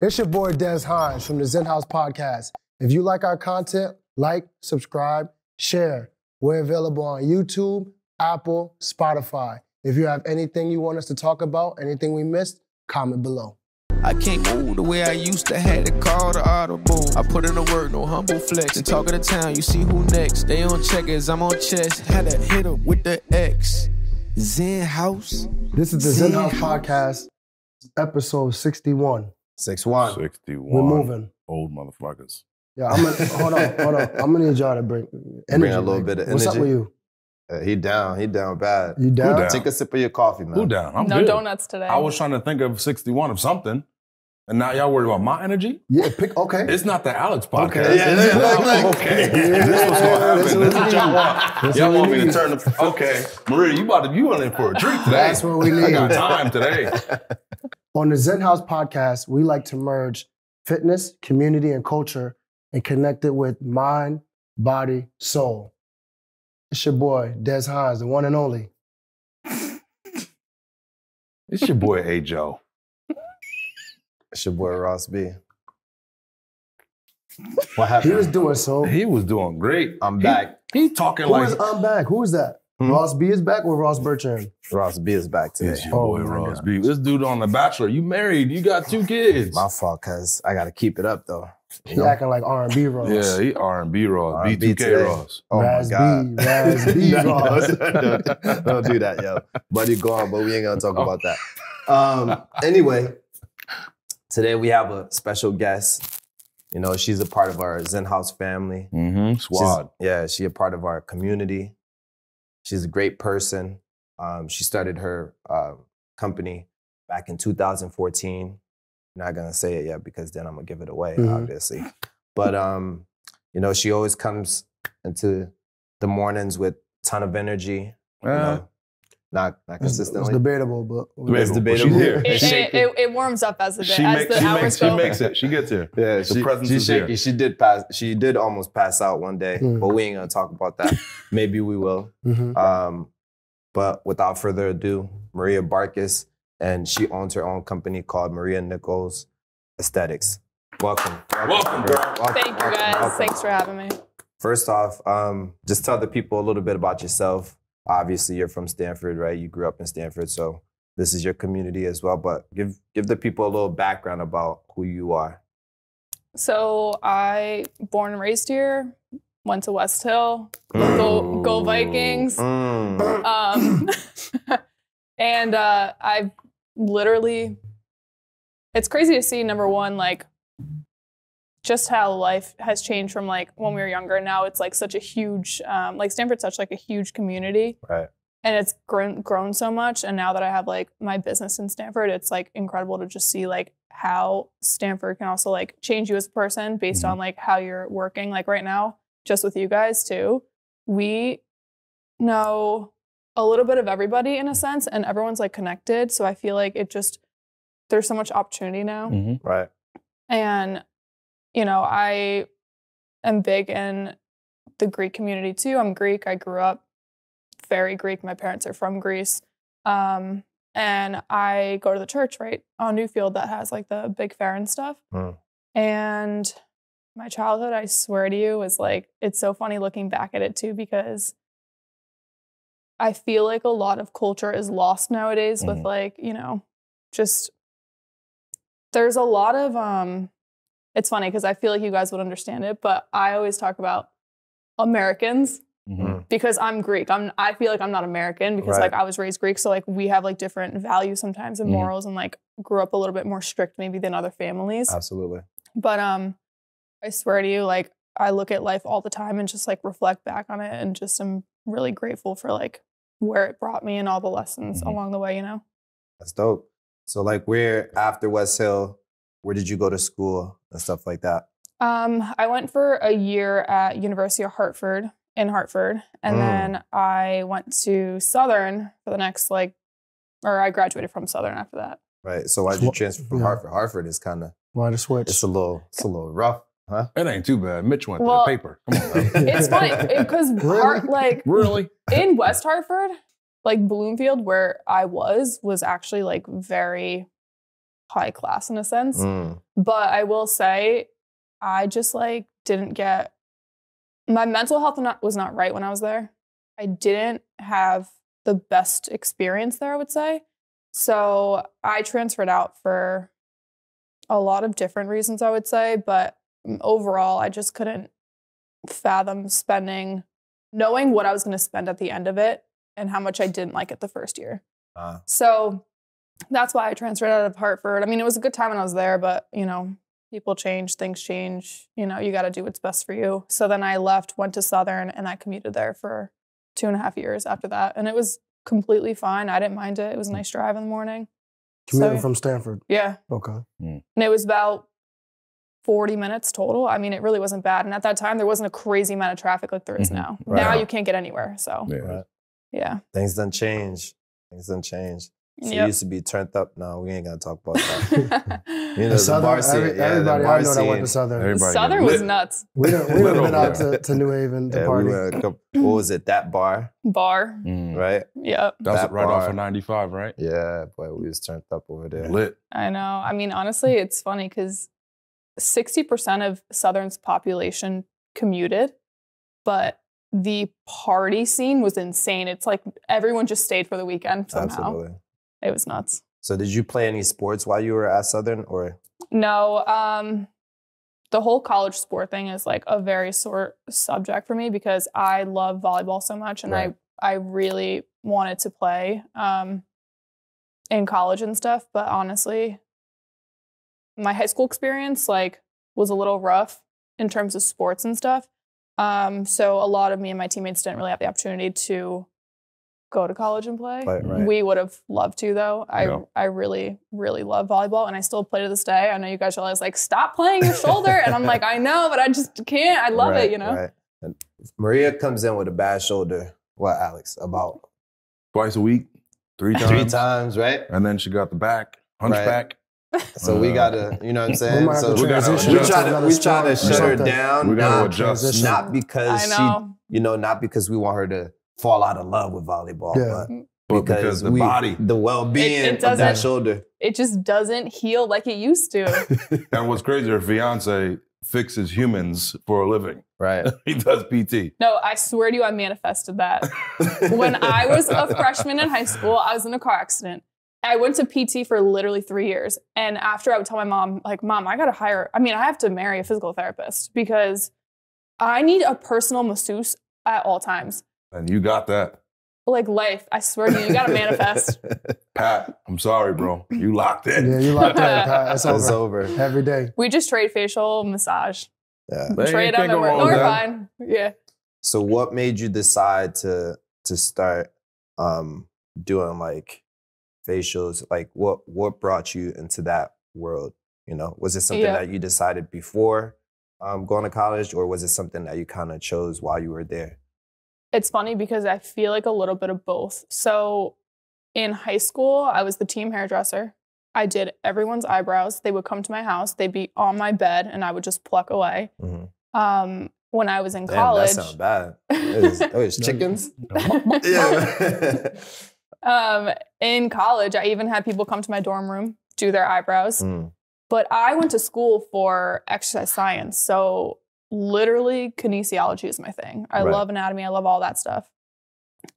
It's your boy Xenhouse from the Xenhouse Podcast. If you like our content, like, subscribe, share. We're available on YouTube, Apple, Spotify. If you have anything you want us to talk about, anything we missed, comment below. I can't move the way I used to, had to call the audible. I put in the work, no humble flex. And talk of the town, you see who next. They on checkers, I'm on chess. Had to hit up with the X. Xenhouse. This is the Xenhouse Podcast, episode 61. 61. 61. We're moving. Old motherfuckers. Yeah, hold on. I'm gonna need y'all to bring energy. Bring a little bit of energy. What's up with you? He down bad. You down? Who down? Take a sip of your coffee, man. Who down? I'm No good. donuts today. I was trying to think of 61 of something, and now y'all worried about my energy? Yeah, okay. It's not the Alex podcast. Okay. Yeah, Okay. Yeah. This was what happened. That's This is what what y'all want. That's Y'all what want we me to need. turn the... Okay. Maria, you went in for a treat today. That's what we I need. got time today. On the Xenhouse Podcast, we like to merge fitness, community, and culture and connect it with mind, body, soul. It's your boy, Xenhouse, the one and only. It's your boy, A. Joe. It's your boy, Ross B. What He happened? was doing so. He was doing great. I'm back. He talking Who like... is I'm back? Who is that? Ross B is back or Ross Bertrand? Ross B is back today. It's your Oh boy, my Ross God. B. This dude on The Bachelor. You married. You got 2 kids. My fault, cuz I got to keep it up, though. He acting like R&B Ross. Yeah, he R&B Ross. R&B B2K today. Ross. Oh, Raz my God. B, Raz B Ross. Don't do that, yo. Buddy, go on, but we ain't going to talk about that. Anyway, today we have a special guest. You know, she's a part of our Xenhouse family. Mm-hmm. Squad. She's a part of our community. She's a great person. She started her company back in 2014. I'm not gonna say it yet because then I'm gonna give it away, obviously. But you know, she always comes into the mornings with a ton of energy. You know, not It's consistently. debatable, but It's debatable. She's here. It warms up as the She hours go. makes it. She gets here. Yeah, The presence is shaky. here. She did almost pass out one day, but we ain't gonna talk about that. Maybe we will. But without further ado, Maria Barkas, and she owns her own company called Nicole Aesthetics. Welcome, Welcome, girl. Thank you guys. Thanks for having me. First off, just tell the people a little bit about yourself. Obviously, you're from Stanford, right? You grew up in Stanford, so this is your community as well. But give the people a little background about who you are. So I born and raised here. Went to West Hill. Go Vikings. And I've literally, it's crazy to see, number one, like just how life has changed from like when we were younger. Now it's like such a huge, like Stanford's such like a huge community. Right. And it's grown so much. And now that I have like my business in Stanford, it's like incredible to just see like how Stanford can also like change you as a person based on like how you're working. Like right now, just with you guys too, we know a little bit of everybody in a sense, and everyone's like connected. So I feel like there's so much opportunity now. Right. And, you know, I am big in the Greek community too. I'm Greek. I grew up very Greek. My parents are from Greece. And I go to the church, right, on Newfield that has like the big fair and stuff. And my childhood, I swear to you, was like, it's so funny looking back at it too, because I feel like a lot of culture is lost nowadays with like, you know, just there's a lot of, it's funny because I feel like you guys would understand it, but I always talk about Americans because I'm Greek. I feel like I'm not American because like I was raised Greek. So like we have like different values sometimes and morals and like grew up a little bit more strict maybe than other families. Absolutely. But I swear to you, like I look at life all the time and just like reflect back on it and just am really grateful for like where it brought me and all the lessons along the way, you know? That's dope. So like where after West Hill, where did you go to school and stuff like that? I went for a year at University of Hartford in Hartford. And then I went to Southern for the next I graduated from Southern after that. Right. So why'd you transfer from Hartford? Hartford is kind of, Why the switch? it's a little rough, huh? It ain't too bad. Mitch went to Well, the paper. Come on, man. It's funny because Really? in West Hartford, like Bloomfield, where I was actually like very high class in a sense. But I will say, I just like didn't get, my mental health was not right when I was there. I didn't have the best experience there, I would say. So I transferred out for a lot of different reasons, I would say. But overall, I just couldn't fathom knowing what I was going to spend at the end of it and how much I didn't like it the first year. So that's why I transferred out of Hartford. I mean, it was a good time when I was there, but, you know, people change, things change. You know, you got to do what's best for you. So then I left, went to Southern, and I commuted there for 2.5 years after that. And it was completely fine. I didn't mind it. It was a nice drive in the morning. Commuting from Stanford? Yeah. Okay. And it was about 40 minutes total. I mean, it really wasn't bad. And at that time, there wasn't a crazy amount of traffic like there is now. Right. Now you can't get anywhere. So, yeah. Things done change. So Yep. you used to be turned up. No, we ain't gonna talk about that. You know, Southern, the bar scene. everybody the bar I know that went scene. to Southern. Everybody Southern get was lit. nuts. We done been out to New Haven to Yeah, party. we went what was it? That bar, Bar. right? Yep. That's That right off bar. of 95, right? Yeah, boy, we was turned up over there. Lit. I know. I mean, honestly, it's funny because 60% of Southern's population commuted, but the party scene was insane. It's like everyone just stayed for the weekend somehow. Absolutely. It was nuts. So did you play any sports while you were at Southern, or? No, the whole college sport thing is like a very sore subject for me because I love volleyball so much, and Right. I really wanted to play in college and stuff. But honestly, my high school experience like was a little rough in terms of sports and stuff. So a lot of me and my teammates didn't really have the opportunity to go to college and play. Right. We would have loved to, though. Yeah. I really, really love volleyball, and I still play to this day. I know you guys are always like, stop playing your shoulder. And I'm like, I know, but I just can't. I love it, you know? Right. And Maria comes in with a bad shoulder. What, Alex? About Twice a week, 3 times. 3 times, right? And then she got the back, hunchback. So we gotta, you know what I'm saying? might have So to we gotta transition we adjust. try to another we try to sport or shut her something. down. We gotta not, adjust. Transition. not because I she, know. you know, not because we want her to fall out of love with volleyball, Yeah. but Because the body. the well-being It of that doesn't- shoulder. It just doesn't heal like it used to. And what's crazy, her fiance fixes humans for a living. Right. He does PT. No, I swear to you, I manifested that. When I was a freshman in high school, I was in a car accident. I went to PT for literally 3 years. And after I would tell my mom, like, Mom, I have to marry a physical therapist because I need a personal masseuse at all times. And you got that. Like life, I swear to you, you gotta manifest. Pat, I'm sorry, bro. You locked in. Yeah, you locked in. Pat. It's It's over. over. Every day. We just trade facial massage. Yeah. They Trade ain't them think and of we're all that. fine. Yeah. So what made you decide to start doing like facials? Like what brought you into that world? You know, was it something Yeah. that you decided before going to college, or was it something that you kind of chose while you were there? It's funny because I feel like a little bit of both. So in high school, I was the team hairdresser. I did everyone's eyebrows. They would come to my house. They'd be on my bed, and I would just pluck away. When I was in Damn, college, that sounds bad. It was chickens. Yeah. In college, I even had people come to my dorm room, do their eyebrows. But I went to school for exercise science. So literally kinesiology is my thing. I Right. love anatomy. I love all that stuff.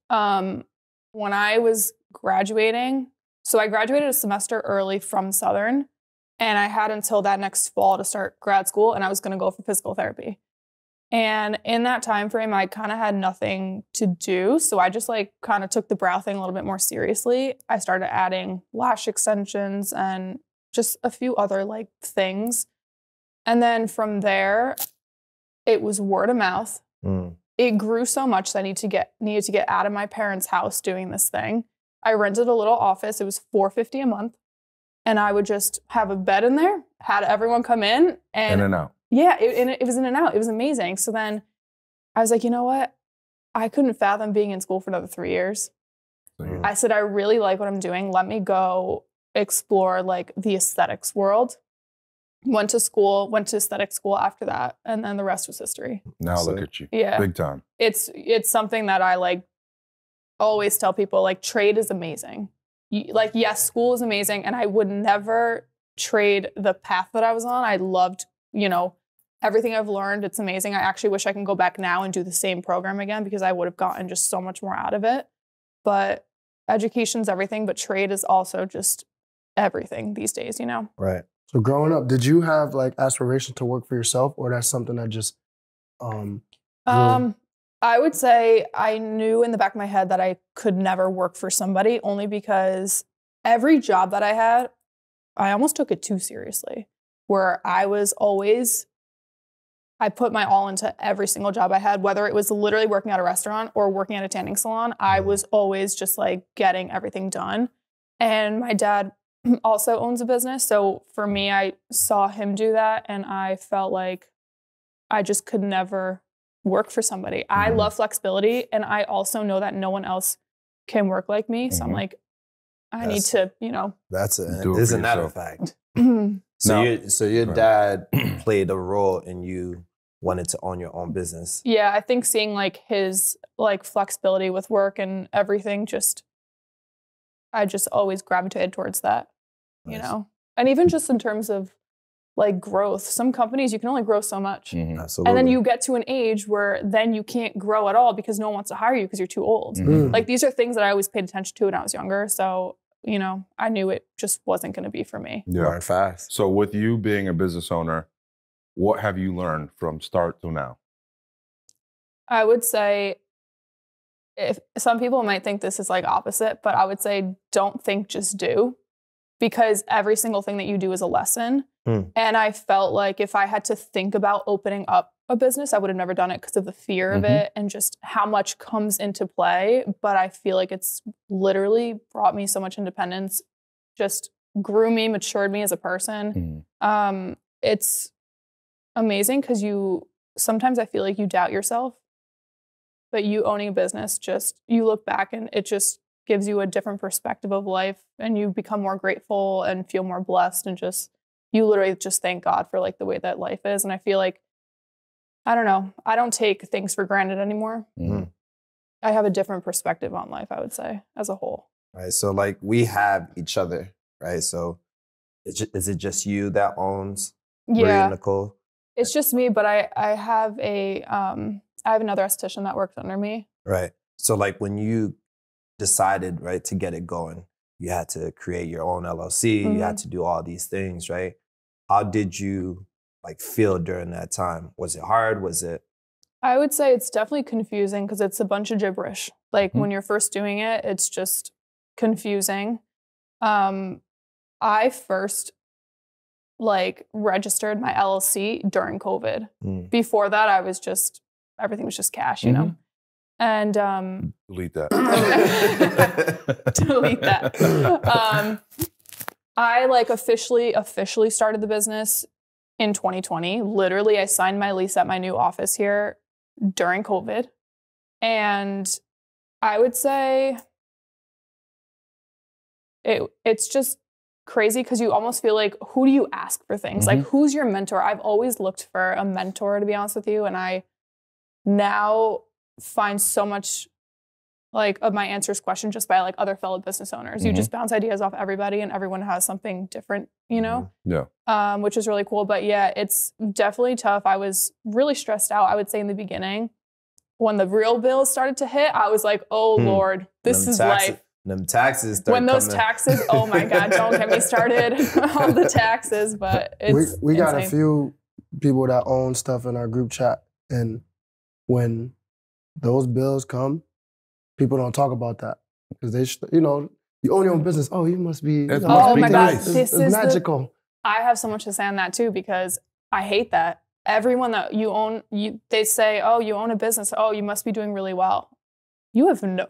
When I was graduating, so I graduated a semester early from Southern, and I had until that next fall to start grad school, and I was going to go for physical therapy. And in that time frame, I kind of had nothing to do. So I just like kind of took the brow thing a little bit more seriously. I started adding lash extensions and just a few other like things. And then from there, it was word of mouth. It grew so much that I needed to get out of my parents' house doing this thing. I rented a little office. It was $450 a month. And I would just have a bed in there, had everyone come in. And In and out. yeah, it was in and out. It was amazing. So then I was like, you know what? I couldn't fathom being in school for another 3 years. I said, I really like what I'm doing. Let me go explore like the aesthetics world. Went to aesthetic school after that. And then the rest was history. Now So- look at you. Yeah. Big time. It's something that I like always tell people, like trade is amazing. Yes, school is amazing. And I would never trade the path that I was on. I loved, you know, everything I've learned. It's amazing. I actually wish I can go back now and do the same program again because I would have gotten just so much more out of it. But education's everything, but trade is also just everything these days, you know? Right. So growing up, did you have like aspirations to work for yourself, or that's something that just I would say I knew in the back of my head that I could never work for somebody, only because every job that I had, I almost took it too seriously, where I put my all into every single job I had, whether it was literally working at a restaurant or working at a tanning salon. I was always just like getting everything done. And my dad also owns a business. So for me, I saw him do that and I felt like I just could never work for somebody. I love flexibility, and I also know that no one else can work like me. So I'm like, I need to, you know. Isn't that a fact? So your dad played a role in you wanted to own your own business. Yeah, I think seeing like his like flexibility with work and everything, I just always gravitated towards that, you know. And even just in terms of like growth, some companies you can only grow so much. Absolutely. And then you get to an age where then you can't grow at all because no one wants to hire you because you're too old. Like these are things that I always paid attention to when I was younger. So, you know, I knew it just wasn't going to be for me. Yeah. Learn fast. So with you being a business owner, what have you learned from start to now? I would say, if some people might think this is like opposite, but I would say don't think, just do, because every single thing that you do is a lesson. And I felt like if I had to think about opening up a business, I would have never done it because of the fear of it and just how much comes into play. But I feel like it's literally brought me so much independence, just grew me, matured me as a person. It's amazing because sometimes I feel like you doubt yourself, but you owning a business, you look back and it just gives you a different perspective of life, and you become more grateful and feel more blessed, and you literally just thank God for like the way that life is. And I feel like, I don't know, I don't take things for granted anymore. I have a different perspective on life, I would say, as a whole. Right. So like we have each other, right? So is it just you that owns Maria and Nicole? It's just me, but I have I have another esthetician that works under me. Right. So like when you decided, right, to get it going, you had to create your own LLC. You had to do all these things, right? How did you like feel during that time? Was it hard? Was it? I would say it's definitely confusing because it's a bunch of gibberish. Like when you're first doing it, it's just confusing. I first like registered my LLC during COVID. Before that, everything was just cash, you know? And delete that. delete that. I like officially started the business in 2020. Literally, I signed my lease at my new office here during COVID. And I would say it's just crazy because you almost feel like, who do you ask for things? Like, who's your mentor? I've always looked for a mentor, to be honest with you. And I now find so much like of my answers question just by like other fellow business owners. You just bounce ideas off everybody and everyone has something different, you know? Yeah. Which is really cool. But yeah, it's definitely tough. I was really stressed out, I would say, in the beginning. When the real bills started to hit, I was like, oh Lord, this is life. Them taxes. When those taxes, oh my God, don't get me started on the taxes, but it's we got a few people that own stuff in our group chat, and when those bills come, people don't talk about that because you own your own business. Oh, you must be. Oh my God, this is magical. I have so much to say on that too because I hate that. Everyone that you own, they say, oh, you own a business. Oh, you must be doing really well.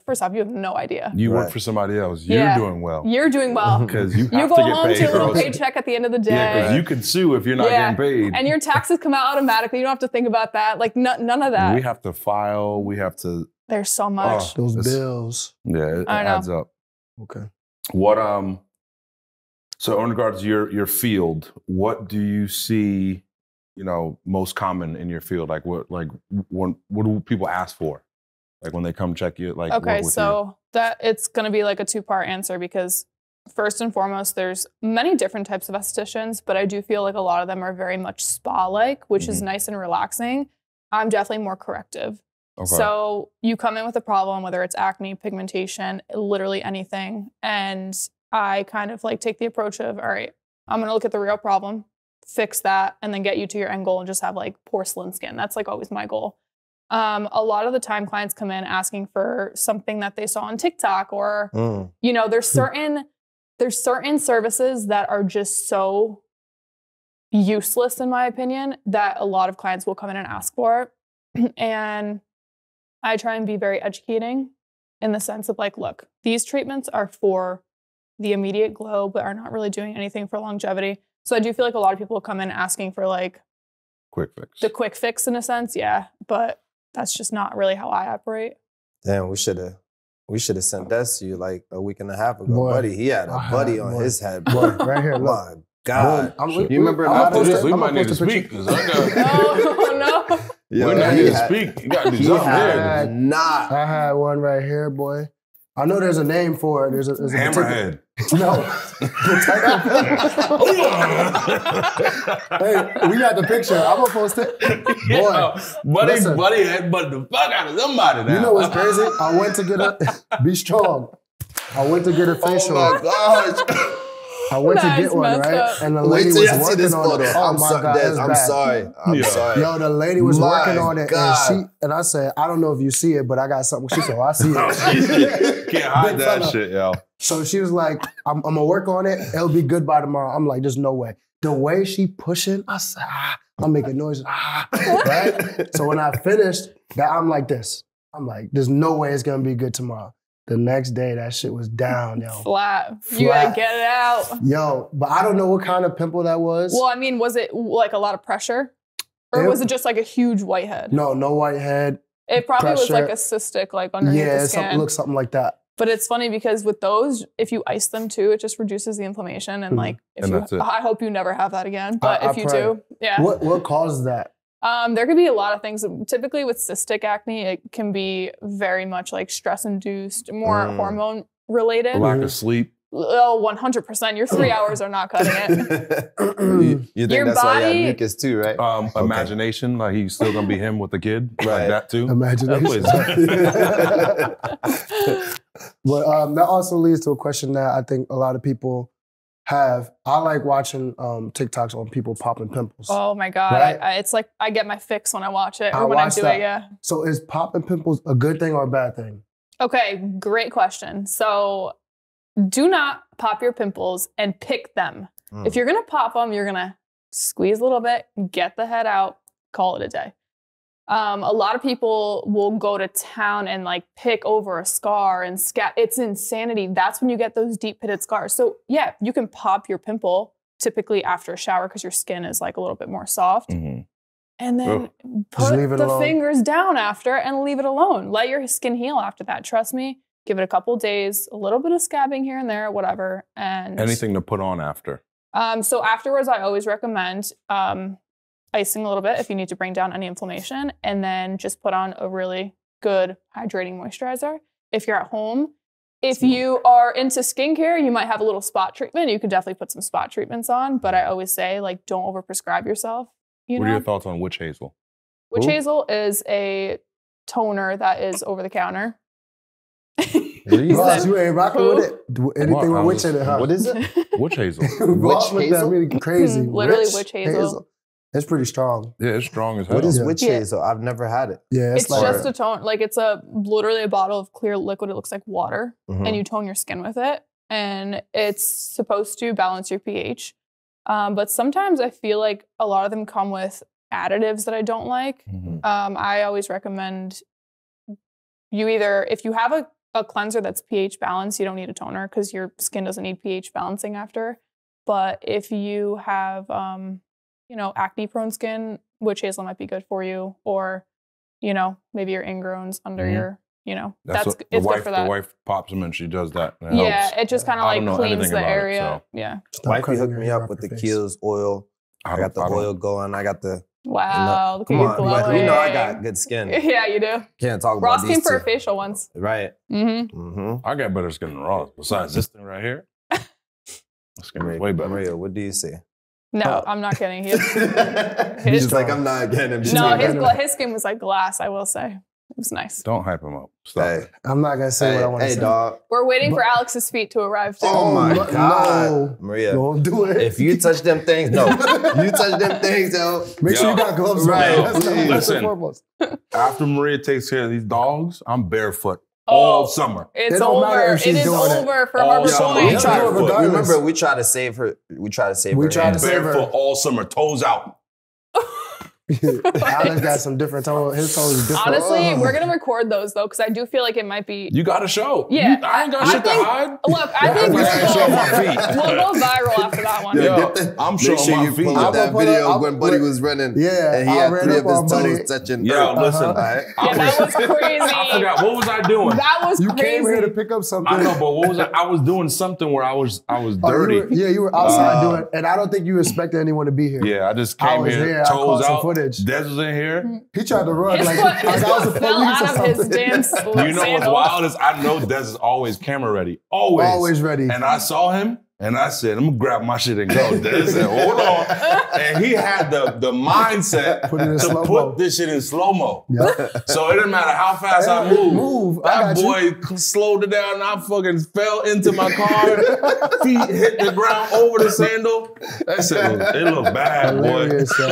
First off, you have no idea. You work for somebody else. You're doing well. You're doing well. Because you have go to get home paid. to a little paycheck at the end of the day. Yeah, because you can sue if you're not getting paid. And your taxes come out automatically. You don't have to think about that. Like none of that. We have to file. We have to. There's so much. Those bills. Yeah, it adds up. Okay. What so in regards to your field, what do you see, most common in your field? Like what do people ask for? Like when they come check you, like okay, so that it's gonna be like a 2-part answer because first and foremost, there's many different types of estheticians, but I do feel like a lot of them are very much spa-like, which is nice and relaxing. I'm definitely more corrective. Okay. So you come in with a problem, whether it's acne, pigmentation, literally anything. And I kind of like take the approach of, all right, I'm going to look at the real problem, fix that, and then get you to your end goal and just have like porcelain skin. That's like always my goal. A lot of the time clients come in asking for something that they saw on TikTok or, you know, there's certain services that are just so useless in my opinion that a lot of clients will come in and ask for. And I try and be very educating in the sense of like, look, these treatments are for the immediate glow, but are not really doing anything for longevity. So I do feel like a lot of people come in asking for like the quick fix in a sense. Yeah. But that's just not really how I operate. Damn, we should have sent that to you like a week and a half ago. Boy, buddy, he had a buddy on his head. Boy, right here, look. My God. You remember after this? We might need to speak. Oh, no. Yeah, we need to speak. You got to do something there. I had one right here, boy. I know there's a name for it. There's a hammerhead. No. Hey, we got the picture. I'm going to post it. Boy. Buddy headbutted the fuck out of somebody now. You know what's crazy? I went to get be strong. I went to get a facial. Oh my gosh. I went to get one, right? And the lady was working on it. Oh my God, I'm sorry. I'm sorry. Yo, the lady was working on it, and I said, I don't know if you see it, but I got something. She said, I see it. Can't hide that shit, yo. So she was like, I'm gonna work on it. It'll be good by tomorrow. I'm like, there's no way. The way she pushing, I said, I'm making noises, right? So when I finished, I'm like this. I'm like, there's no way it's gonna be good tomorrow. The next day, that shit was down, yo. Flat. You gotta get it out. Yo, but I don't know what kind of pimple that was. Well, I mean, was it like a lot of pressure? Or was it just like a huge whitehead? No whitehead. It probably was like a cystic, like underneath the skin. Yeah, it looks something like that. But it's funny because with those, if you ice them too, it just reduces the inflammation. And like, I hope you never have that again. But if you do, yeah. What causes that? There could be a lot of things. Typically with cystic acne, it can be very much like stress-induced, more hormone related. Lack of sleep. Oh, 100%. Your 3 hours are not cutting it. You think that's why you have mucus too, right? Imagination, like he's still gonna be him with the kid, right? Like that too. Imagination. But that also leads to a question that I think a lot of people have. I like watching TikToks on people popping pimples. Oh my God. Right? It's like I get my fix when I watch it or when I do it, yeah. So is popping pimples a good thing or a bad thing? Okay, great question. So do not pop your pimples and pick them. If you're gonna pop them, you're gonna squeeze a little bit, get the head out, call it a day. A lot of people will go to town and like pick over a scar and it's insanity. That's when you get those deep pitted scars. So yeah, you can pop your pimple typically after a shower because your skin is like a little bit more soft. And then put the fingers down after and leave it alone. Let your skin heal after that. Trust me, give it a couple days, a little bit of scabbing here and there, whatever. And anything to put on after. So afterwards, I always recommend icing a little bit if you need to bring down any inflammation, and then just put on a really good hydrating moisturizer. If you're at home, if you are into skincare, you might have a little spot treatment. You could definitely put some spot treatments on, but I always say, like, don't overprescribe yourself. What are your thoughts on witch hazel? Witch hazel is a toner that is over the counter. Ross, you ain't rocking with it. Anything with witch in it, huh? What is it? Witch hazel. Ross looked at me crazy. Literally witch hazel. It's pretty strong. Yeah, it's strong as hell. What is witch hazel? I've never had it. Yeah, it's like just a tone. Like it's literally a bottle of clear liquid. It looks like water, and you tone your skin with it. And it's supposed to balance your pH. But sometimes I feel like a lot of them come with additives that I don't like. I always recommend you either, if you have a cleanser that's pH balanced, you don't need a toner because your skin doesn't need pH balancing after. But if you have acne prone skin, witch hazel might be good for you, or, maybe your ingrowns under your, it's good for that. The wife pops them and she does that. It just kind of like cleans the area. Yeah. Wifey hooked me up with the Kiehl's oil. I got the oil going. I got the... Wow. Look come at you on, glowing. I got good skin. Yeah, you do. Can't talk about Ross these came for two. a facial once. Right. I got better skin than Ross, besides this thing right here. Skin is way better. Maria, what do you see? No, I'm not kidding. He's just like, I'm not getting him. No, his skin was like glass, I will say. It was nice. Don't hype him up. Stop. Hey. I'm not gonna say what I want to say. Hey, dog. We're waiting for Alex's feet to arrive too. Oh my God. No. Maria. Don't do it. If you touch them things, no. You touch them things, yo. Make sure you got gloves on. Right. That's the Listen. foremost. After Maria takes care of these dogs, I'm barefoot all summer. It's It don't matter over. if she's It is doing it. over for All Harbor summer. Point. We tried to regardless. Remember, we tried to save her. We tried to save her. Barefoot all summer, toes out. Alex got some different toes. His toes is different. Honestly, we're gonna record those though, because I do feel like it might be. You got to show. Yeah, I ain't got shit to hide. Look, I think I ain't showing my feet. we'll go viral after that one. Yo, I'm Make showing sure my you feet. pull up that I'll put video up- of when Buddy was running. Yeah, and he I had ran 3 up of on his Buddy. toes touching. Yo, earth. listen. Alright? Yeah, that was crazy. I forgot. What was I doing? That was You crazy. came here to pick up something. I know, but what was I? I was doing something where I was Oh, dirty. you were outside doing it, and I don't think you expected anyone to be here. Yeah, I just I came was here, here. I caught toes some out. footage. Des was in here. He tried to run His like foot, I his was the foot fell police or out of his something. damn You know what's sandal. wild is I know Des is always camera ready. Always. Always ready. And I saw him and I said, I'm gonna grab my shit and go. Des said, hold on. And he had the mindset Put it in to slow-mo. put this shit in slow-mo. Yep. So it didn't matter how fast I Hey, moved. move. I That got boy slowed it down and I fucking fell into my car. Feet hit the ground over the sandal. That shit it looked bad, boy. Hilarious, yo.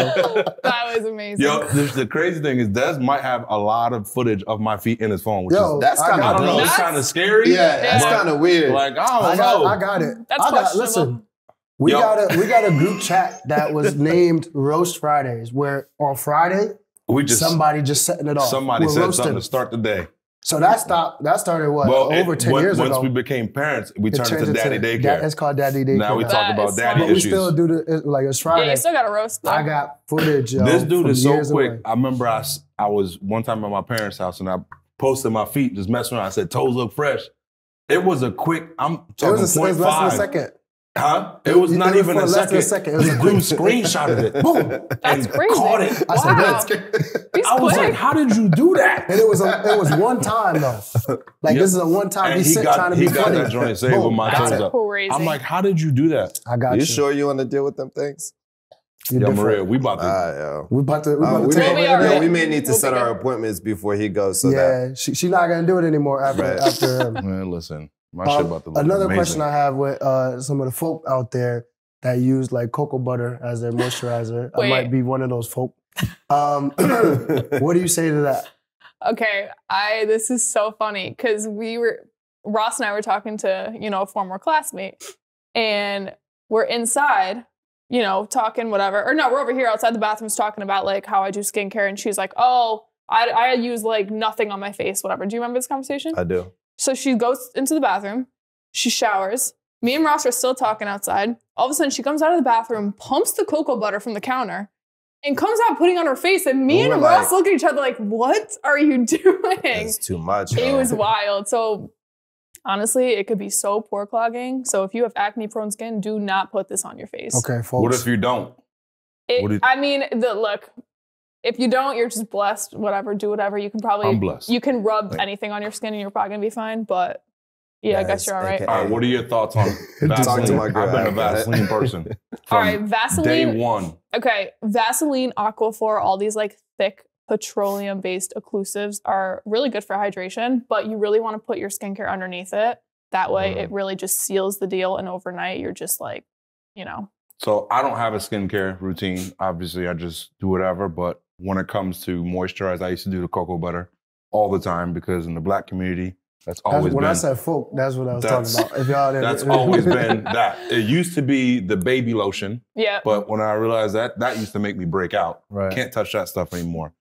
That was amazing. Yo, the crazy thing is Des might have a lot of footage of my feet in his phone, which Yo, is, That's kind I of don't know, it's That's- kind of scary. Yeah, that's Yeah. kind of weird. Like, I I don't know. got it. That's I got, questionable. listen, we Yo. got a group chat that was named Roast Fridays, where on Friday, We just somebody just setting it off. somebody We're said roasting. something to start the day. So that started what? Over 10 years once ago. we became parents, we It turned changed it to daddy daycare. It's called Daddy Daycare. Now we now. talk That about is daddy funny. But we issues. still do it's like it's Yeah, Friday. you still got to roast though. I got footage, yo. This dude from is so years quick. away. I remember I was one time at my parents' house and I posted my feet, just messing around. I said, toes look fresh. It was a quick, I'm It talking was, it was less than a 0.5. second. Huh? It was not even for a less than a second. second. It was The a dude quick- screenshotted it. Boom. That's and crazy. Caught it. I said, Wow. that's He's I was quick. like, how did you do that? And it was one time though. Like Yep. this is a one time. And He's trying to be funny. that joint saved with Boom, my got toes it. up. Crazy. I'm like, how did you do that? I got you. You sure you want to deal with them things? You're Yo, different. Maria, we about to. Yo. We about to We take We'll over be the all day. right. we may need to We'll set be our good. appointments before he goes so that. Yeah, she's not gonna do it anymore after Right. after him. Man, listen, my shit about to look Another amazing. question I have with some of the folk out there that use like cocoa butter as their moisturizer. I Wait. might be one of those folk. What do you say to that? Okay, this is so funny because Ross and I were talking to, a former classmate, and we're inside, talking whatever. Or no, we're over here outside the bathrooms talking about like how I do skincare, and she's like, oh, I use like nothing on my face, whatever. Do you remember this conversation? I do. So she goes into the bathroom, she showers. Me and Ross are still talking outside. All of a sudden, she comes out of the bathroom, pumps the cocoa butter from the counter, and comes out putting on her face. And me We're and like- Ross look at each other like, what are you doing? It's too much. It yo. was wild. So honestly, it could be so pore clogging. So if you have acne prone skin, do not put this on your face. Okay, folks. What if you don't? what do you- Look, if you don't, you're just blessed. Whatever, do whatever. You can probably, I'm blessed. you can rub Thank- anything on your skin and you're probably gonna be fine. But yeah, I guess Guys, you're all right. AKA. All right, what are your thoughts on Talk to Vaseline? my girl. I've been a I got it. Vaseline person from All right, Vaseline. day one. Okay, Vaseline, Aquaphor, all these like thick petroleum-based occlusives are really good for hydration, but you really want to put your skincare underneath it. That way, it really just seals the deal, and overnight, you're just like, So I don't have a skincare routine. Obviously, I just do whatever. But when it comes to moisturize, I used to do the cocoa butter all the time because in the Black community, that's always when been. I said folk, that's what I was That's- talking about. If y'all didn't, That's always been that. It used to be the baby lotion, yeah. but when I realized that used to make me break out. Right. Can't touch that stuff anymore.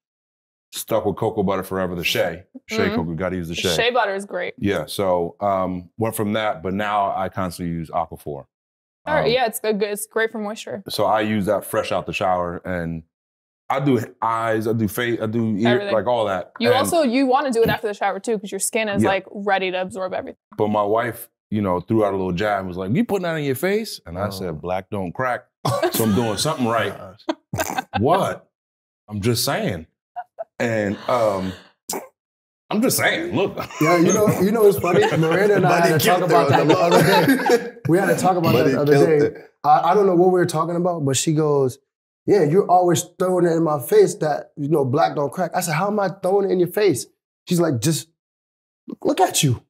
Stuck with cocoa butter forever. The Shea Mhm. cocoa. Got to use the Shea butter is great. Yeah. So went from that, but now I constantly use Aquaphor. All right, yeah, it's good. It's great for moisture. So I use that fresh out the shower, and I do eyes, I do face, I do ear, Everything. like all that. You And- you want to do it after the shower too, because your skin is Yeah. like ready to absorb everything. But my wife, threw out a little jab and was like, "You putting that on your face?" And I said, "Black don't crack." So I'm doing something right. What? I'm just saying. And I'm just saying, look. Yeah, you know what's funny? Miranda and I had to talk about that the other day. We had to talk about that the other day. I don't know what we were talking about, but she goes, yeah, you're always throwing it in my face that, black don't crack. I said, how am I throwing it in your face? She's like, just look at you.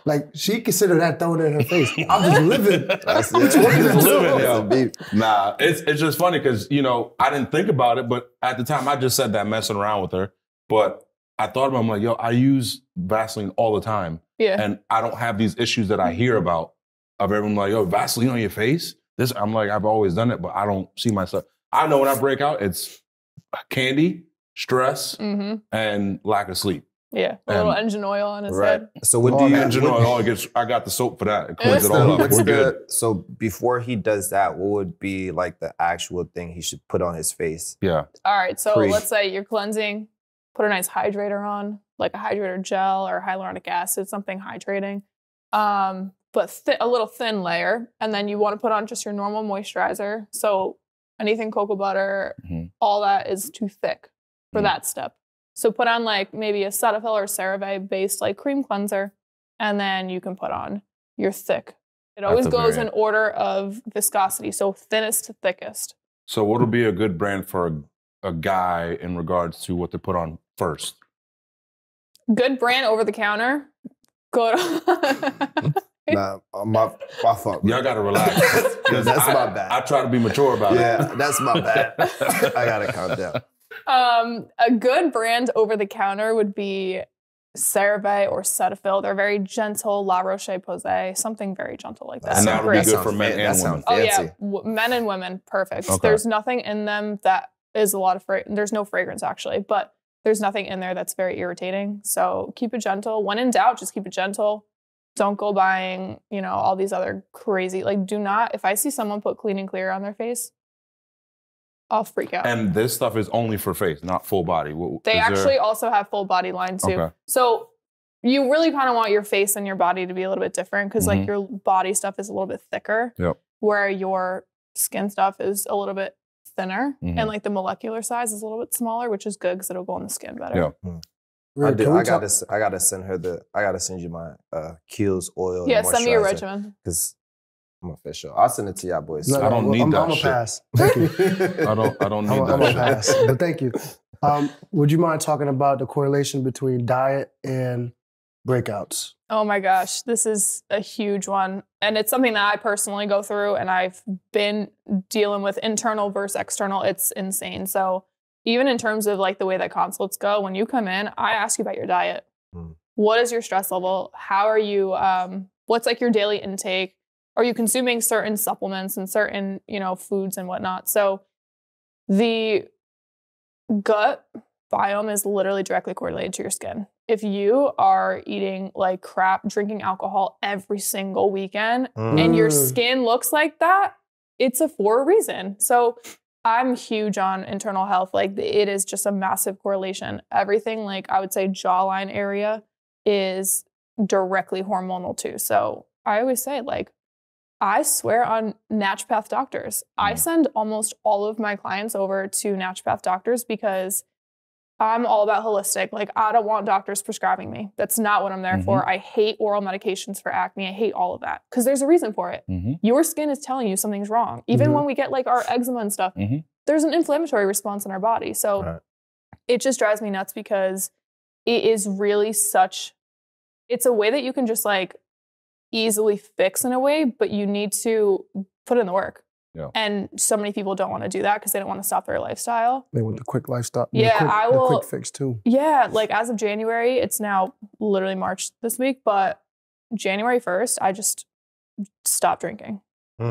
Like, she considered that throwing it in her face. I'm just living. That's it. Nah, it's just funny because, I didn't think about it, but at the time I just said that messing around with her. But I thought about it, I'm like, yo, I use Vaseline all the time. Yeah. And I don't have these issues that I hear about of everyone like, yo, Vaseline on your face? I'm like, I've always done it, but I don't see myself. I know when I break out, it's candy, stress, and lack of sleep. Yeah, a little engine oil on his head. So what do you... Engine oil, I got the soap for that. It cleans it all up. We're good. So before he does that, what would be like the actual thing he should put on his face? Yeah. All right, so let's say you're cleansing. Put a nice hydrator on, like a hydrator gel or hyaluronic acid, something hydrating. But a little thin layer. And then you want to put on just your normal moisturizer. So anything cocoa butter, all that is too thick for that step. So put on like maybe a Cetaphil or CeraVe based like cream cleanser. And then you can put on your thick. It always goes in order of viscosity. So thinnest to thickest. So what would be a good brand for a guy in regards to what to put on first? Good brand over the counter. Go to... Nah, my fault. Y'all gotta relax. That's my bad. I try to be mature about it. Yeah, that's my bad. I gotta calm down. A good brand over the counter would be CeraVe or Cetaphil. They're very gentle. La Roche-Posay, something very gentle like that. And that would be good for men and women. Oh yeah, men and women, perfect. Okay. There's nothing in them that is a lot of there's no fragrance actually, but there's nothing in there that's very irritating. So keep it gentle. When in doubt, just keep it gentle. Don't go buying, all these other crazy, do not, if I see someone put Clean and Clear on their face, I'll freak out. And this stuff is only for face, not full body. They actually also have full body line too. Okay. So you really kind of want your face and your body to be a little bit different because your body stuff is a little bit thicker, where your skin stuff is a little bit thinner and the molecular size is a little bit smaller, which is good because it'll go on the skin better. Yeah. I gotta send you my Kiehl's oil. Yeah, send me your regimen. Because I'm official. I'll send it to y'all boys. No, I don't need that. I'm a pass. Thank you. I don't need that. I'm a pass. But thank you. Would you mind talking about the correlation between diet and breakouts? Oh my gosh, this is a huge one. And it's something that I personally go through and I've been dealing with internal versus external. It's insane. So even in terms of the way that consults go, when you come in, I ask you about your diet. What is your stress level? How are you, what's your daily intake? Are you consuming certain supplements and certain, foods and whatnot? So the gut biome is literally directly correlated to your skin. If you are eating like crap, drinking alcohol every single weekend, and your skin looks like that, it's for a reason. So I'm huge on internal health. It is just a massive correlation. Everything, I would say jawline area is directly hormonal too. So I always say, I swear on naturopath doctors. I send almost all of my clients over to naturopath doctors because I'm all about holistic. I don't want doctors prescribing me. That's not what I'm there for. I hate oral medications for acne. I hate all of that because there's a reason for it. Your skin is telling you something's wrong. Even when we get our eczema and stuff, there's an inflammatory response in our body. So it just drives me nuts because it is really it's a way that you can just easily fix in a way, but you need to put in the work. Yeah. And so many people don't want to do that because they don't want to stop their lifestyle. They want the quick lifestyle. Yeah, the quick fix too. Yeah, as of January, it's now literally March this week, but January 1st, I just stopped drinking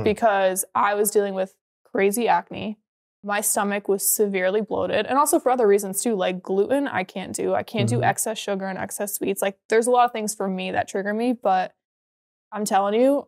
because I was dealing with crazy acne. My stomach was severely bloated and also for other reasons too, gluten, I can't do. I can't do excess sugar and excess sweets. There's a lot of things for me that trigger me, but I'm telling you,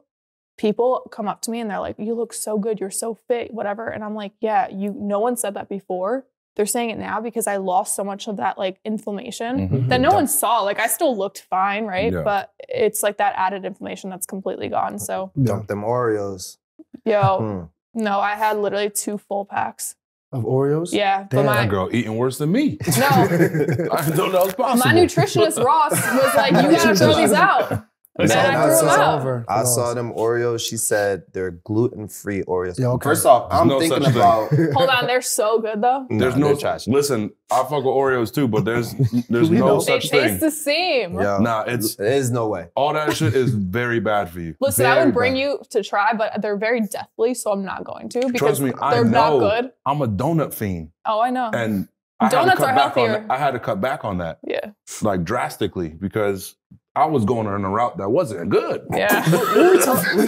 people come up to me and they're like, you look so good. You're so fit, whatever. And I'm like, yeah, no one said that before. They're saying it now because I lost so much of that inflammation that no one saw. I still looked fine, right? Yeah. But it's that added inflammation that's completely gone. So dump them Oreos. Yo, no, I had literally 2 full packs. Of Oreos? Yeah, Damn. but That girl eating worse than me. no, I didn't know that was possible. my nutritionist Ross was like, "You gotta throw these out." And It's I all- threw them it's out. over. I saw them Oreos. She said they're gluten-free Oreos. Yeah, okay. First off, I'm There's no thinking such thing. about. Hold on, they're so good though. There's Nah, no they're trash. Listen, I fuck with Oreos too, but there's We no know. They such taste thing. the same. Yeah, Nah, it's there's no way. all that shit is very bad for you. Listen, I Very would bring bad. you to try, but they're very deathly, so I'm not going to because Trust me, I they're know. not good. I'm a donut fiend, Oh, I know. and I Donuts had to cut are back on healthier. that. I had to cut back on that, Yeah. like drastically, because I was going on a route that wasn't good. Yeah. we talking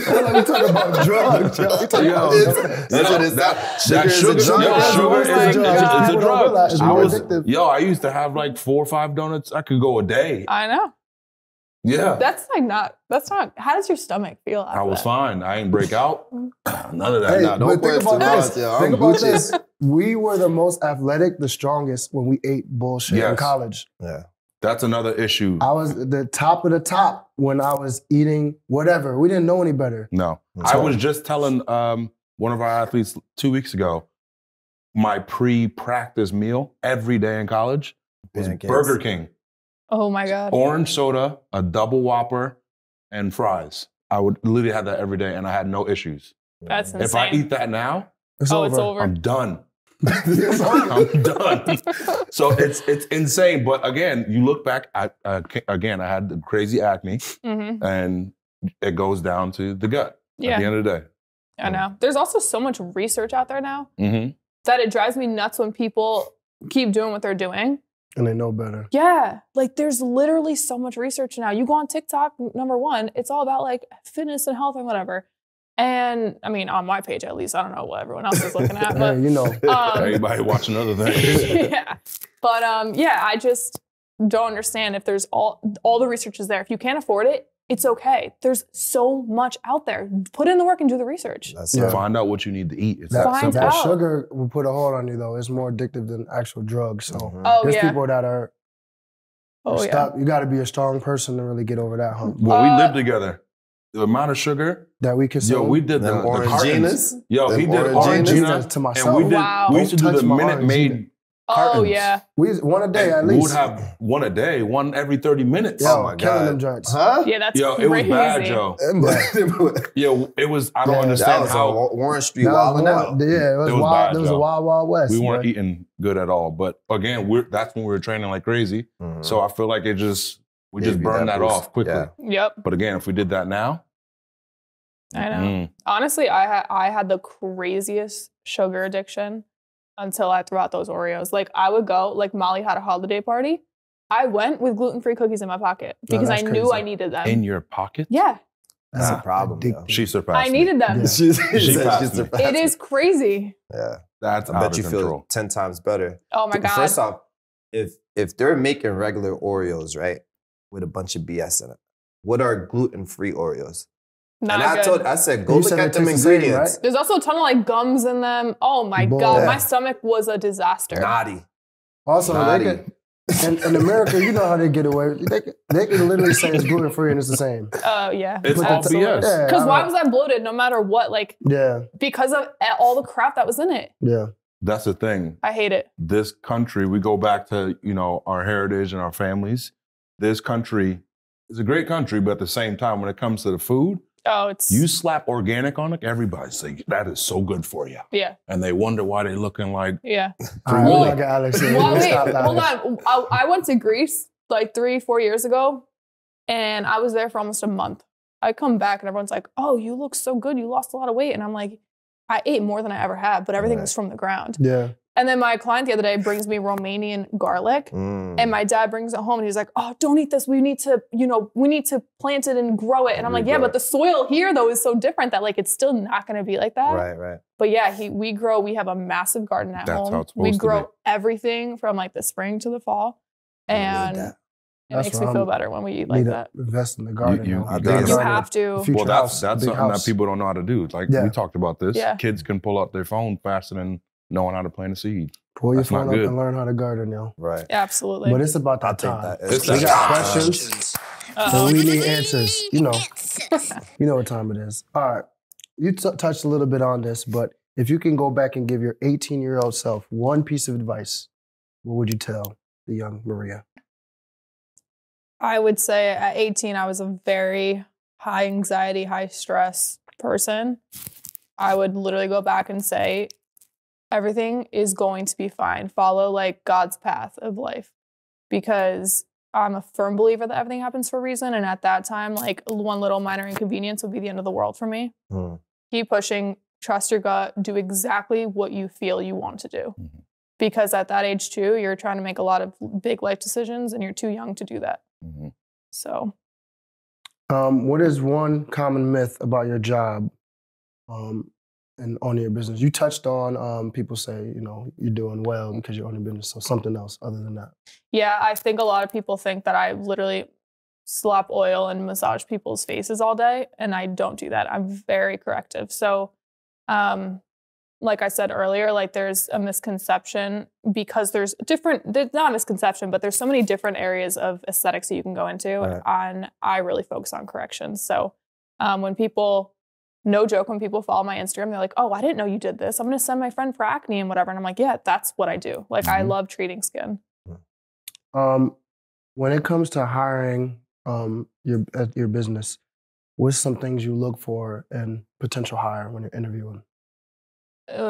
about drugs, yo. We talking about That's what it's That Sugar is a sugar, drug. yeah, sugar Oh is my a God. it's a drug. It's I more was, addictive. yo, I used to have like 4 or 5 donuts. I could go a day. I know. Yeah, That's not, how does your stomach feel after I was that? fine. I ain't break out. None of that. Hey, Nah, don't but put think it too about much, this. yo. Think I'm about Gucci. this. We were the most athletic, the strongest when we ate bullshit in Yes. college. Yeah. That's another issue. I was the top of the top when I was eating whatever. We didn't know any better. No, That's I right. was just telling one of our athletes 2 weeks ago. My pre-practice meal every day in college was Pancakes. Burger King, Oh my God. orange soda, a double Whopper, and fries. I would literally have that every day, and I had no issues. That's insane. If I eat that now, It's oh, over. it's over. I'm done. I'm done. So it's insane. But again, you look back at again, I had the crazy acne, hmm and it goes down to the gut at Yeah, the end of the day. I know. There's also so much research out there now Mm-hmm. that it drives me nuts when people keep doing what they're doing. And they know better. Yeah, like there's literally so much research now. You go on TikTok, number one, it's all about like fitness and health and whatever. And I mean, on my page at least, I don't know what everyone else is looking at, but Hey, you know. Everybody watching other things. yeah. But yeah, I just don't understand if there's all the research is there. If you can't afford it, it's okay. There's so much out there. Put in the work and do the research. That's Yeah. it. Find out what you need to eat. It's That, that Find simple. that out. sugar will put a hold on you, though. It's more addictive than actual drugs. So Mhm. Oh there's yeah. people that are Oh yeah. stuck. You got to be a strong person to really get over that hump. When we Uh, lived together, the amount of sugar, That we consume. yo, we did the Them cartons. Oranginas. Yo, he Them did Oranginas. Orangina, to and myself. we did. Wow. We used to do Don't the touch my Minute Maid. Oh cartons. yeah. We one a day at We would least. have one a day, one every 30 minutes. Yo, Oh my killing God. them joints. Huh? Yeah, that's Yo, crazy. it was bad, Joe. Yo, it was. I don't Yeah. That understand was how on Warren Street That was wilding out. wild. Yeah, it was, It was wild. bad, It was a Joe. wild west. we weren't bro. eating good at all. But again, that's when we were training like crazy. Mhm. So I feel like we Gave just you burned that boost. off quickly. Yeah. Yep. But again, if we did that now, I know. mm, Honestly, I had the craziest sugar addiction until I threw out those Oreos. Like I would go, like Molly had a holiday party. I went with gluten-free cookies in my pocket because I that's knew crazy. I needed them. in your pocket, Yeah, That's Nah. a problem. yo. Addictive. she surpassed I me. needed them. Yeah. She She said passed she me. surpassed It me. is crazy. Yeah. That's I out bet of you control. feel 10 times better. Oh my God. First off, if they're making regular Oreos, right, with a bunch of BS in it, what are gluten-free Oreos? Not and good. I said, go You look said at it them tastes the same, ingredients. right? There's also a ton of like gums in them. Oh my Boy. God, Yeah. my stomach was a disaster. Naughty. Also, Naughty. they can, in America, you know how they get away. They can literally say it's gluten free and it's the same. Oh yeah. It's all Absolutely. BS. Yeah, Because I why don't- was I bloated no matter what? Like Yeah, because of all the crap that was in it. yeah. That's the thing. I hate it. This country, we go back to, our heritage and our families. This country is a great country, but at the same time, when it comes to the food, Oh, it's you slap organic on it, everybody's like, that is so good for you. yeah, And they wonder why they're looking like, yeah. All right, Willy. like Alex said, Well, wait, stop hold laughing. on. I went to Greece like 3-4 years ago, and I was there for almost a month. I come back and everyone's like, "Oh, you look so good. You lost a lot of weight." And I'm like, "I ate more than I ever have, but everything Right. was from the ground." Yeah, And then my client the other day brings me Romanian garlic, Mm. and my dad brings it home, and he's like, "Oh, don't eat this. We need to plant it and grow it." And I'm like, "Yeah, Regrow but it. the soil here though is so different that like it's still not going to be like that." Right. But yeah, we have a massive garden at That's home. how it's We supposed to grow be. everything from like the spring to the fall. And that. it That's makes what me feel I'm- better when we eat need like to that. invest in the garden. you yo. gotta. Big You You garden. have to. Future well, house, that's big something house. that people don't know how to do. Like Yeah. we talked about this. Yeah. Kids can pull out their phone faster than knowing how to plant a seed. Pull your That's not phone up good. and learn how to garden, yo. Right. Absolutely. But it's about I that think time. that It's is We that got time. questions, Uh-oh. and we need answers. You know what time it is. All right, you touched a little bit on this, but If you can go back and give your 18-year-old self one piece of advice, what would you tell the young Maria? I would say at 18, I was a very high anxiety, high stress person. I would literally go back and say, everything is going to be fine. Follow like God's path of life, because I'm a firm believer that everything happens for a reason. And at that time, like one little minor inconvenience would be the end of the world for me. Keep pushing, trust your gut, do exactly what you feel you want to do. Because at that age too, you're trying to make a lot of big life decisions and you're too young to do that. So. What is one common myth about your job and owning your business? You touched on people say, you know, you're doing well because you own your business. So something else other than that. Yeah, I think a lot of people think that I literally slap oil and massage people's faces all day, and I don't do that. I'm very corrective. So, like I said earlier, like there's a misconception because there's not a misconception, but there's so many different areas of aesthetics that you can go into. Right. And I really focus on corrections. So when people, no joke, when people follow my Instagram, they're like, oh, I didn't know you did this. I'm going to send my friend for acne and whatever. And I'm like, yeah, that's what I do. Like, I love treating skin. When it comes to hiring your business, what's some things you look for in potential hire when you're interviewing?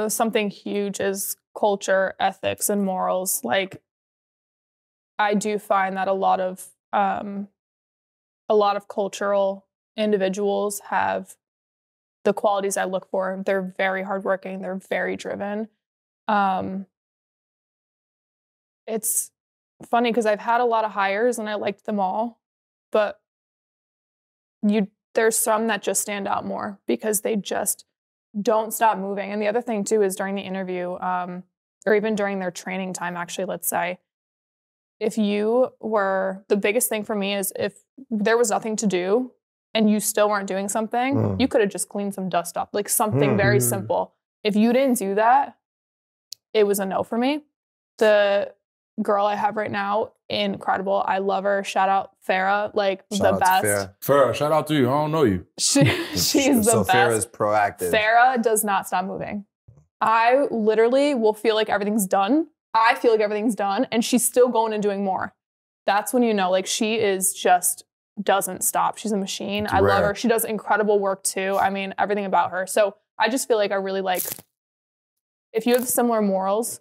Something huge is culture, ethics, and morals. Like, I do find that a lot of cultural individuals have the qualities I look for. They're very hardworking. They're very driven. It's funny because I've had a lot of hires and I liked them all, but there's some that just stand out more because they just don't stop moving. And the other thing too is during the interview, or even during their training time, actually, let's say, the biggest thing for me is if there was nothing to do and you still weren't doing something, you could have just cleaned some dust up, like something very simple. If you didn't do that, it was a no for me. The girl I have right now, incredible. I love her. Shout out Farah, like the best. Farah, shout out to you. I don't know you. She's the so best. Farah's proactive. Farah does not stop moving. I literally will feel like everything's done. I feel like everything's done and she's still going and doing more. That's when you know, like, she is just doesn't stop. She's a machine. I love her. She does incredible work too. I mean, everything about her. So I just feel like I really like, if you have similar morals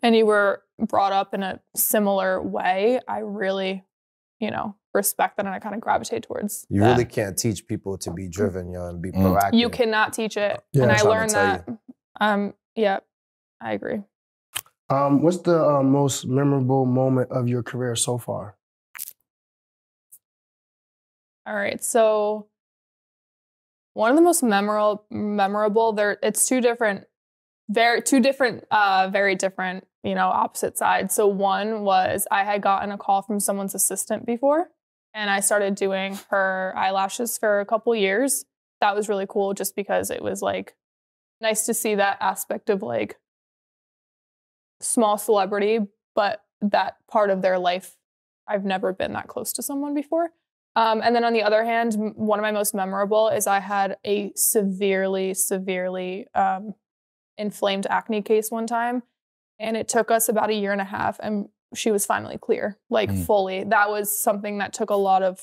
and you were brought up in a similar way, I really, respect that and I kind of gravitate towards You that. really can't teach people to be driven, and be proactive. You cannot teach it. Yeah, and I'm I learned that. Yeah, I agree. What's the most memorable moment of your career so far? All right, so one of the most memorable. It's two different, very different, opposite sides. So one was I had gotten a call from someone's assistant before, and I started doing her eyelashes for a couple years. That was really cool, just because it was like nice to see that aspect of like small celebrity, but that part of their life. I've never been that close to someone before. And then on the other hand, one of my most memorable is I had a severely inflamed acne case one time. And it took us about 1.5 years and she was finally clear, like fully. That was something that took a lot of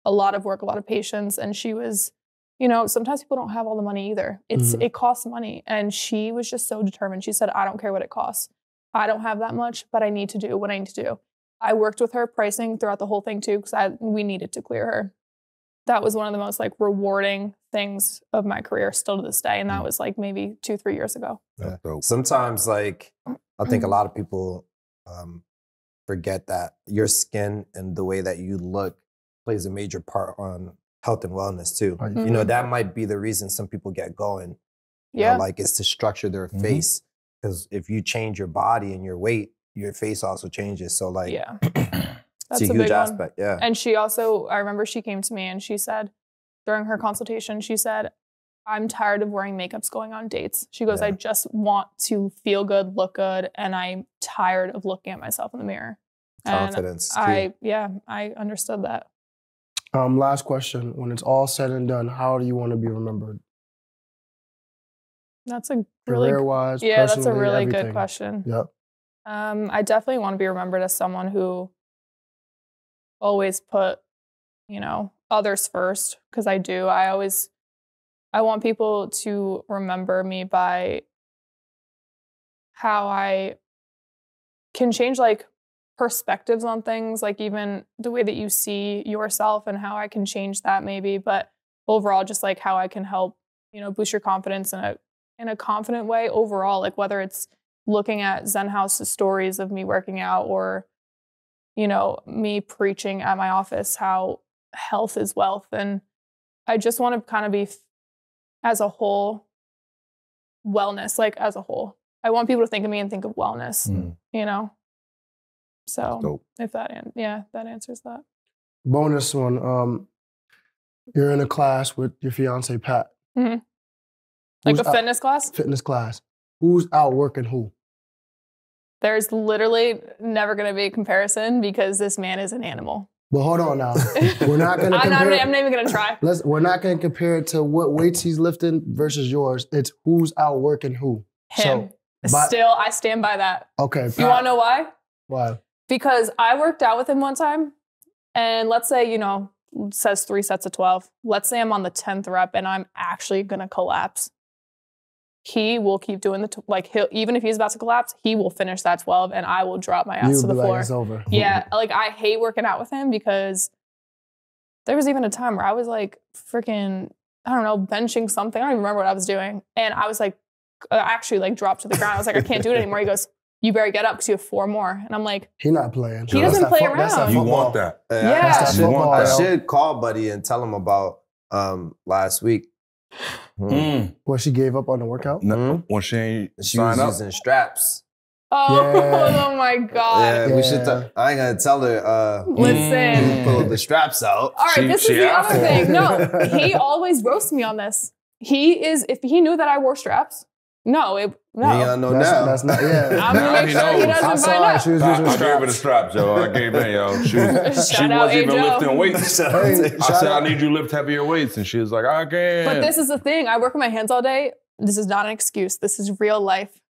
work, a lot of patience. And she was, sometimes people don't have all the money either. It costs money. And she was just so determined. She said, I don't care what it costs. I don't have that much, but I need to do what I need to do. I worked with her pricing throughout the whole thing too, because we needed to clear her. That was one of the most like rewarding things of my career still to this day. And that was like maybe 2-3 years ago. Yeah. Sometimes like, I think a lot of people forget that your skin and the way that you look plays a major part on health and wellness too. That might be the reason some people get going. It's to structure their face. Because if you change your body and your weight, your face also changes. So like, that's it's a huge aspect. Yeah. And she also, I remember she came to me and she said, during her consultation, she said, I'm tired of wearing makeups going on dates. She goes, I just want to feel good, look good. And I'm tired of looking at myself in the mirror. Confidence. And I understood that. Last question. When it's all said and done, how do you want to be remembered? That's a really career-wise, that's a personally, really everything. good question. Yep. I definitely want to be remembered as someone who always put, others first, because I do. I want people to remember me by how I can change like perspectives on things, like even the way that you see yourself and how I can change that maybe, but overall just like how I can help, boost your confidence in a confident way overall, like whether it's looking at Xenhouse's stories of me working out or, me preaching at my office how health is wealth. And I just want to kind of be as a whole wellness, like as a whole. I want people to think of me and think of wellness, So if that answers that. Bonus one. You're in a class with your fiance, Pat. Mm-hmm. Like a fitness class? Fitness class. Who's outworking who? There's literally never going to be a comparison because this man is an animal. But hold on now. We're not going to compare. I'm not even going to try. We're not going to compare it to what weights he's lifting versus yours. It's who's outworking who. Him. Still, I stand by that. Okay. Pat, you want to know why? Why? Because I worked out with him one time, and let's say, it says 3 sets of 12. Let's say I'm on the 10th rep and I'm actually going to collapse. He will keep doing even if he's about to collapse, he will finish that 12 and I will drop my ass to the floor. It's over. Yeah. Like I hate working out with him because there was even a time where I was like freaking, I don't know, benching something. I don't even remember what I was doing. And I was like, I actually dropped to the ground. I was like, I can't do it anymore. He goes, you better get up because you have 4 more. And I'm like, he's not playing. He doesn't play around. You want that. Yeah. I should call Buddy and tell him about last week. Well, she gave up on the workout? No. When she was using straps. Oh my God. Yeah, we should. I ain't gonna tell her. Listen, pull the straps out. All right, this is the other thing. No, he always roasts me on this. If he knew that I wore straps, no. Yeah, no, that's not. Yeah, I'm gonna make sure he doesn't find out. She was using I gave her the straps, yo. I gave in, yo. She wasn't even lifting weights. I said, I need you to lift heavier weights, and she was like, I can't. But this is the thing. I work with my hands all day. This is not an excuse. This is real life.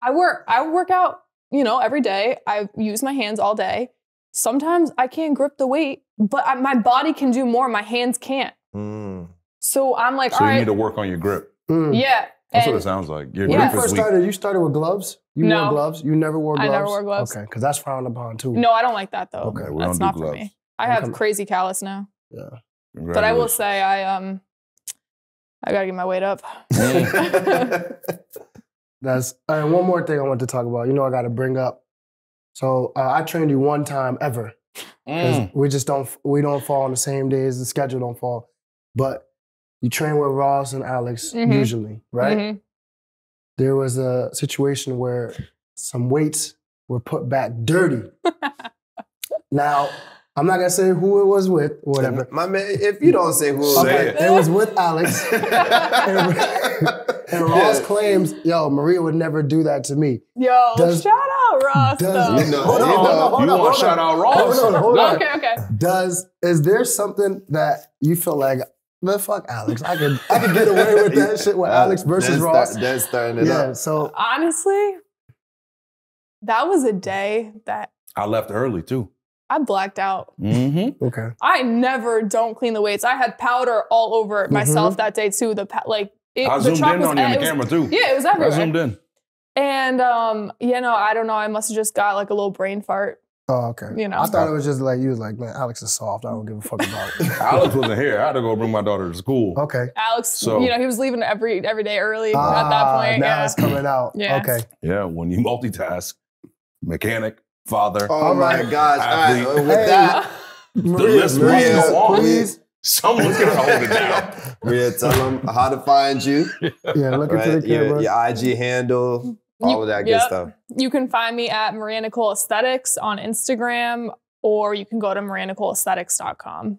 I work out, every day. I use my hands all day. Sometimes I can't grip the weight, but my body can do more. My hands can't. So I'm like, all right. So you need to work on your grip. Yeah. That's what it sounds like. Your when grip you first started, you started with gloves? You wore gloves? You never wore gloves? I never wore gloves. Okay, because that's frowned upon too. No, I don't like that though. Okay, that's not for me. I have crazy callus now. Yeah. But I will say I gotta get my weight up. That's one more thing I want to talk about. I got to bring up. So I trained you one time ever. We don't fall on the same days. The schedule don't fall. But you train with Ross and Alex usually, right? Mm-hmm. There was a situation where some weights were put back dirty. Now, I'm not gonna say who it was with or whatever. My man, if you don't say who it was with. It was with Alex. and Ross claims, Maria would never do that to me. Yo, shout out Ross. Hold on. You want to shout out Ross? Hold on. Okay. Is there something that you feel like, man, fuck Alex. I could get away with that shit with Alex versus Ross. That's starting it up. So honestly, that was a day that I left early too. I blacked out. Mm-hmm. Okay. I never don't clean the weights. I had powder all over myself that day too. I zoomed in on you on the camera too. Yeah, it was everywhere. I zoomed in. And I don't know. I must have just got like a little brain fart. Oh, okay. I thought it was just like, you was like, man, Alex is soft. I don't give a fuck about it. Alex wasn't here. I had to go bring my daughter to school. Okay. Alex, he was leaving every day early at that point. Now it's coming out. Yeah. Okay. Yeah, when you multitask, mechanic, father. Oh my gosh. Athlete. All right, with that, the list must go on. Please. Someone's going to hold it down. Maria, tell them how to find you. Yeah, look into the camera. Your IG handle, all of that good stuff. You can find me at Nicole Aesthetics on Instagram, or you can go to MariaNicoleAesthetics.com.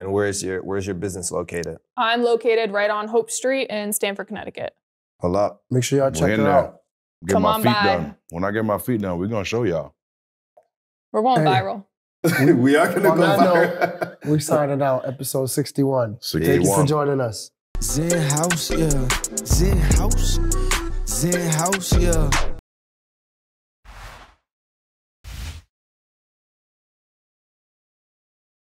And where's your business located? I'm located right on Hope Street in Stamford, Connecticut. Pull up. Make sure y'all check her out. Get my feet done. When I get my feet done, we're going to show y'all. We're going viral. We are going to go viral. We signing out episode 61. Thank you for joining us. Xenhouse, yeah. Xenhouse, yeah.